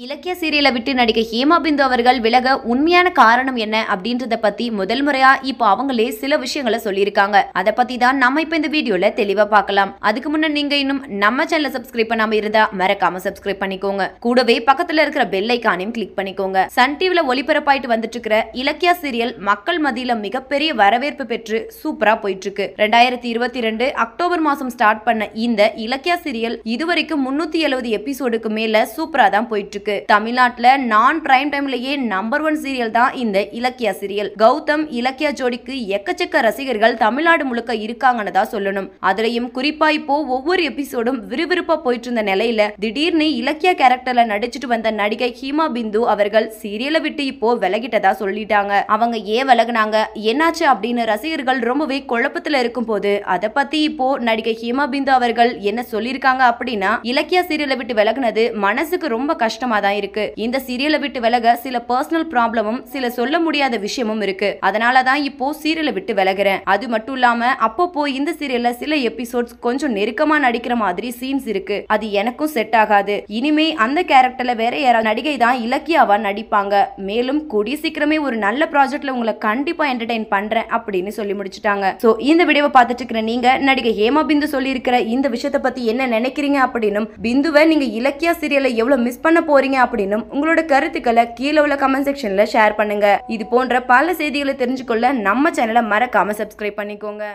இலக்கிய சீரியலை விட்டு நடிகை ஹேமா பிந்து அவர்கள் விலக உண்மையான காரணம் என்ன அப்படின்றத பத்தி முதல் முறையா இப்போ அவங்களே சில விஷயங்களை சொல்லியிருக்காங்க. அதை பத்தி தான் நம்ம இப்ப இந்த வீடியோல தெளிவா பார்க்கலாம். அதுக்கு முன்ன நீங்க இன்னும் நம்ம சேனலை சப்ஸ்கிரைப் பண்ணாம இருந்தா மறக்காம சப்ஸ்கிரைப் பண்ணிக்கோங்க. கூடவே பக்கத்துல இருக்கிற பெல் ஐகானையும் கிளிக் பண்ணிக்கோங்க. சன் டிவில ஒளிபரப்பாயிட்டு வந்துட்டு இருக்கிற இலக்கிய சீரியல் மக்கள் மத்தியில மிகப்பெரிய வரவேற்பு பெற்று சூப்பரா போயிட்டு இருக்கு. 2022 அக்டோபர் மாசம் ஸ்டார்ட் பண்ண இந்த இலக்கிய சீரியல் இதுவரைக்கும் 370 எபிசோடுக்கு மேல சூப்பரா தான் போயிட்டு இருக்கு. தமிழ்நாட்டுல நான் பிரைம் டைம்லயே நம்பர் 1 சீரியல் தான் இந்த இலக்கிய சீரியல். கௌதம் இலக்கிய ஜோடிக்கு எக்கச்சக்க ரசிகர்கள் தமிழ்நாடு முழுக்க இருக்காங்கன்னு தான் சொல்லணும். அதுலயும் குறிப்பா இப்போ ஒவ்வொரு எபிசோடும் விறுவிறுப்பா போயிட்டு இருந்த நிலையில திடீர்னு இலக்கிய கேரக்டர்ல நடிச்சிட்டு வந்த நடிகை ஹேமா பிந்து அவர்கள் சீரியலை விட்டு இப்போ விலகிட்டதா சொல்லிட்டாங்க. அவங்க ஏன் விலகுனாங்க, என்னாச்சு அப்படின்னு ரசிகர்கள் ரொம்பவே குழப்பத்துல இருக்கும் போது அதை பத்தி இப்போ நடிகை ஹேமா பிந்து அவர்கள் என்ன சொல்லியிருக்காங்க அப்படின்னா, இலக்கிய சீரியலை விட்டு விலகுனது மனசுக்கு ரொம்ப கஷ்டமா தான் இருக்கு. இந்த சீரியலை விட்டு விலக சில பர்சனல் ப்ராப்ளமும் சில சொல்ல முடியாத விஷயமும் இருக்கு. அதனால தான் இப்போ சீரியலை விட்டு விலகுறேன். அது மட்டும் இல்லாம அப்பப்போ இந்த சீரியல்ல சில எபிசோட்ஸ் கொஞ்சம் நெருக்கமா நடிக்கிற மாதிரி சீன்ஸ் இருக்கு. அது எனக்கும் செட் ஆகாது. இனிமே அந்த கேரக்டர்ல வேற யாராவது நடிகை தான் இலக்கியாவா நடிப்பாங்க. மேலும் கூடிய சீக்கிரமே ஒரு நல்ல ப்ராஜெக்ட்ல உங்களை கண்டிப்பா என்டர்டெயின் பண்றேன் அப்படின்னு சொல்லி முடிச்சிட்டாங்க. சோ இந்த வீடியோவை பார்த்துட்டு இருக்கிற நீங்க நடிகை ஹேமா பிந்து சொல்லி இருக்கிற இந்த விஷயத்தை பத்தி என்ன நினைக்கிறீங்க அப்படின்னும், பிந்துவை நீங்க இலக்கிய சீரியலை எவ்வளவு மிஸ் பண்ண போறீங்க அப்படின்னும் உங்களோட கருத்துக்களை கீழே உள்ள கமெண்ட் செக்ஷன்ல ஷேர் பண்ணுங்க. இது போன்ற பல செய்திகளை தெரிஞ்சுக்கொள்ள நம்ம சேனலை மறக்காம சப்ஸ்கிரைப் பண்ணிக்கோங்க.